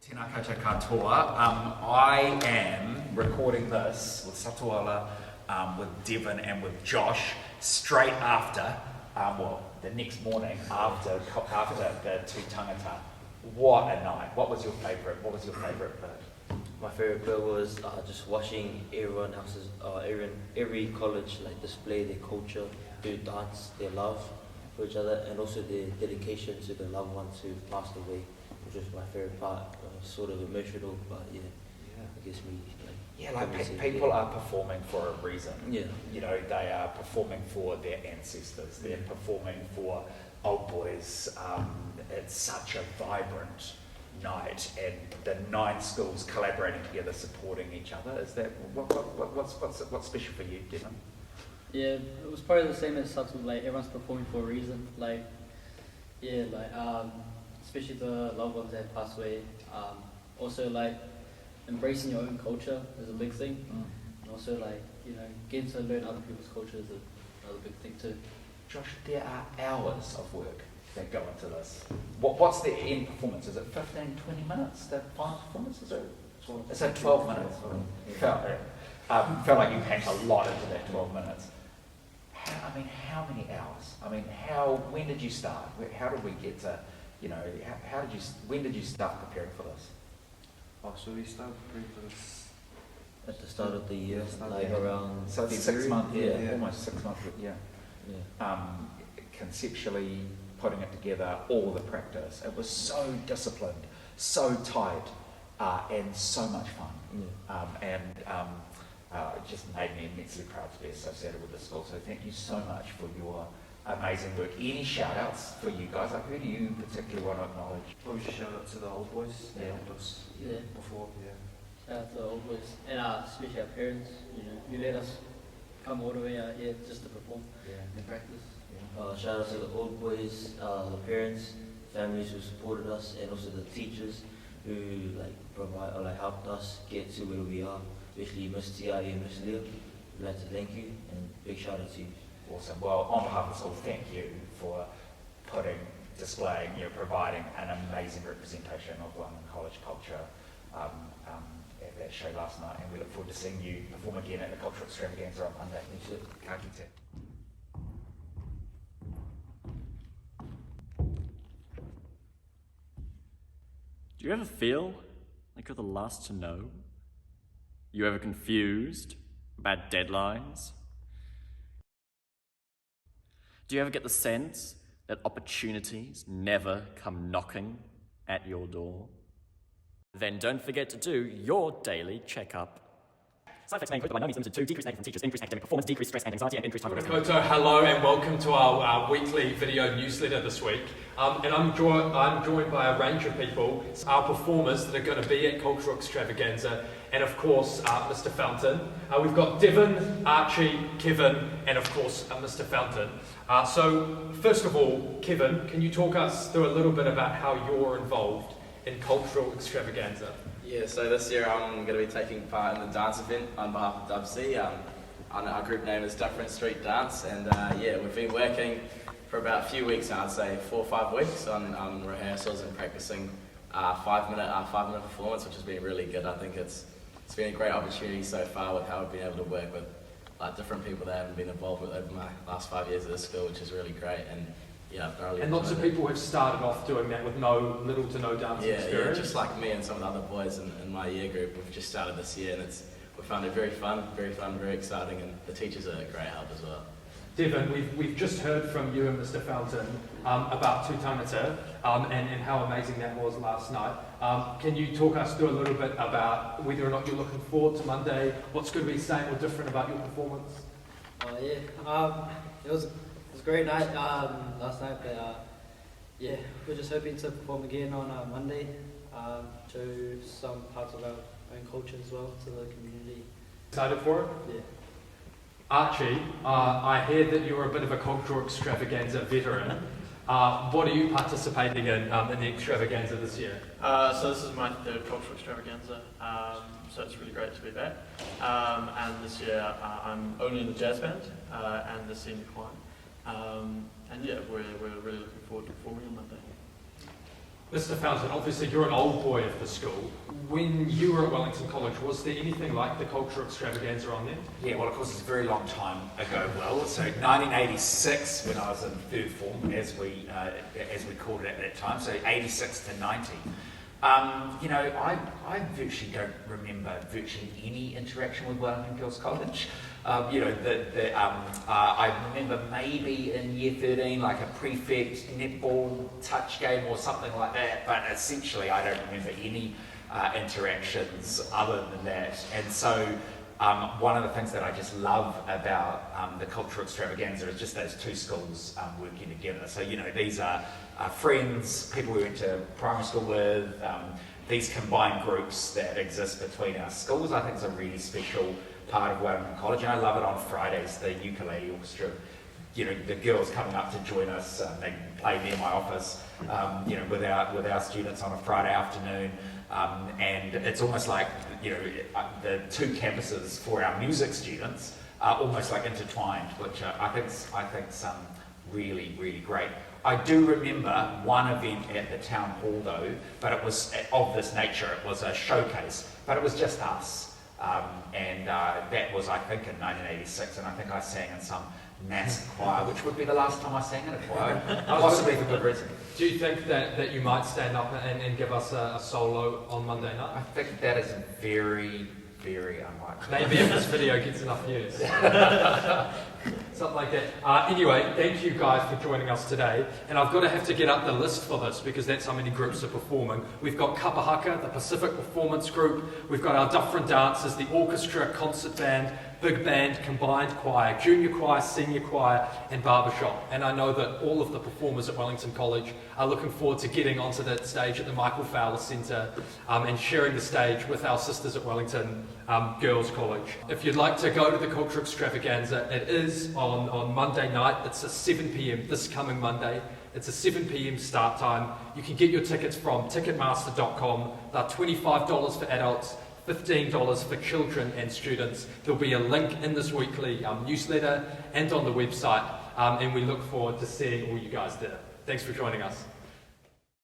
Tēnā koutou katoa. I am recording this with Satuala, with Devon and with Josh straight after, the next morning after the two Tagata. What a night. What was your favourite bit? My favourite bit was just watching everyone else's, every college display their culture, do dance, their love for each other, and also their dedication to the loved ones who passed away, which was my favourite part. Sort of emotional, but yeah. I guess People are performing for a reason. Yeah. You know, they are performing for their ancestors. They're performing for old boys. It's such a vibrant night, and the 9 schools collaborating together, supporting each other. Is that what's special for you, Devon? Yeah, it was probably the same as Satu. Everyone's performing for a reason. Especially the loved ones that passed away. Also, embracing your own culture is a big thing. And also, getting to learn other people's culture is another big thing too. Josh, there are hours of work that go into this. What's the end performance? Is it 15, 20 minutes, the final performance? Is it 12 minutes? Felt like you packed a lot into that 12 minutes. How many hours? When did you start? How did we get to, when did you start preparing for this? So we started preparing for this at the start of the year, around so it's February. 6 months, Yeah. almost 6 months, Yeah. Conceptually putting it together, all the practice. It was so disciplined, so tight, and so much fun. It just made me immensely proud to be associated with the school. So thank you so much for your amazing work. Any shout outs for you guys? Who do you particularly want to acknowledge? Probably should shout out to the old boys. They helped us before. Shout out to the old boys and especially our parents. You let us come all the way out here just to perform and practice. Shout out to the old boys, the parents, families who supported us, and also the teachers who provide or helped us get to where we are. Especially Miss Tia and Miss Leo. We'd like to thank you, and big shout out to you. Awesome. Well, on behalf of the school, thank you for displaying, providing an amazing representation of Wellington College culture at that show last night, and we look forward to seeing you perform again at the Cultural Extravaganza on Monday. Ka kite. Do you ever feel like you're the last to know? You ever confused about deadlines? Do you ever get the sense that opportunities never come knocking at your door? Then don't forget to do your daily checkup. Side effects may include, but by no means limited to, decreased negative from teachers, increased academic performance, decreased stress and anxiety, and increased time for rest. Hello and welcome to our weekly video newsletter this week. And I'm joined by a range of people, our performers that are going to be at Cultural Extravaganza, and of course Mr. Fountain. We've got Devon, Archie, Kevin, and of course Mr. Fountain. So first of all, Kevin, can you talk us through a little bit about how you're involved in Cultural Extravaganza? Yeah, so this year I'm going to be taking part in the dance event on behalf of Dub C. Our group name is Different Street Dance, and we've been working for about a few weeks now, I'd say 4 or 5 weeks on rehearsals and practicing 5-minute performance, which has been really good. I think it's been a great opportunity so far with how we've been able to work with different people that I haven't been involved with over my last 5 years at the school, which is really great. And I've thoroughly And lots of enjoyed it. people have started off doing that with little to no dance experience. Yeah, just like me and some of the other boys in my year group. We've just started this year, and we found it very fun, very exciting, and the teachers are a great help as well. Devon, we've just heard from you and Mr. Fountain about Tagata and how amazing that was last night. Can you talk us through a little bit about whether or not you're looking forward to Monday? What's going to be same or different about your performance? It was a great night last night, but we're just hoping to perform again on Monday to some parts of our own culture as well, to the community. Excited for it? Yeah. Archie, I hear that you're a bit of a Cultural Extravaganza veteran. What are you participating in the Extravaganza this year? So this is my 3rd Cultural Extravaganza, so it's really great to be back. And this year I'm only in the jazz band and the senior choir. We're really looking forward to performing on Monday. Mr. Fountain, obviously you're an old boy of the school. When you were at Wellington College, was there anything like the culture extravaganza on there? Yeah, well, of course, it's a very long time ago, Will. So 1986, when I was in third form, as we called it at that time, so 86 to 90. You know, I virtually don't remember virtually any interaction with Wellington Girls College. You know, I remember maybe in year 13, like a prefect netball touch game or something like that, but essentially I don't remember any interactions other than that. And so one of the things that I just love about the cultural extravaganza is just those two schools working together. So, you know, these are friends, people we went to primary school with, these combined groups that exist between our schools. I think it's a really special part of Wellington College, and I love it on Fridays, the ukulele orchestra. You know, the girls coming up to join us, they play near my office, you know, with our students on a Friday afternoon. And it's almost like, you know, the two campuses for our music students are almost like intertwined, which I think's really, really great. I do remember one event at the town hall though, but it was of this nature. It was a showcase, but it was just us. And that was, I think, in 1986, and I think I sang in some massive choir, which would be the last time I sang in a choir, possibly for good reason. Do you think that you might stand up and give us a solo on Monday night? I think that is very, very unlikely. Maybe if this video gets enough views. Something like that. Anyway, thank you guys for joining us today. And I've got to have to get up the list for this because that's how many groups are performing. We've got Kapahaka, the Pacific Performance Group. We've got our different dances, the orchestra, concert band, big band, combined choir, junior choir, senior choir, and barbershop. And I know that all of the performers at Wellington College are looking forward to getting onto that stage at the Michael Fowler Centre and sharing the stage with our sisters at Wellington Girls College. If you'd like to go to the Culture Extravaganza, it is on Monday night. It's at 7 p.m. this coming Monday. It's a 7 p.m. start time. You can get your tickets from ticketmaster.com. They're $25 for adults, $15 for children and students. There'll be a link in this weekly newsletter and on the website, and we look forward to seeing all you guys there. Thanks for joining us.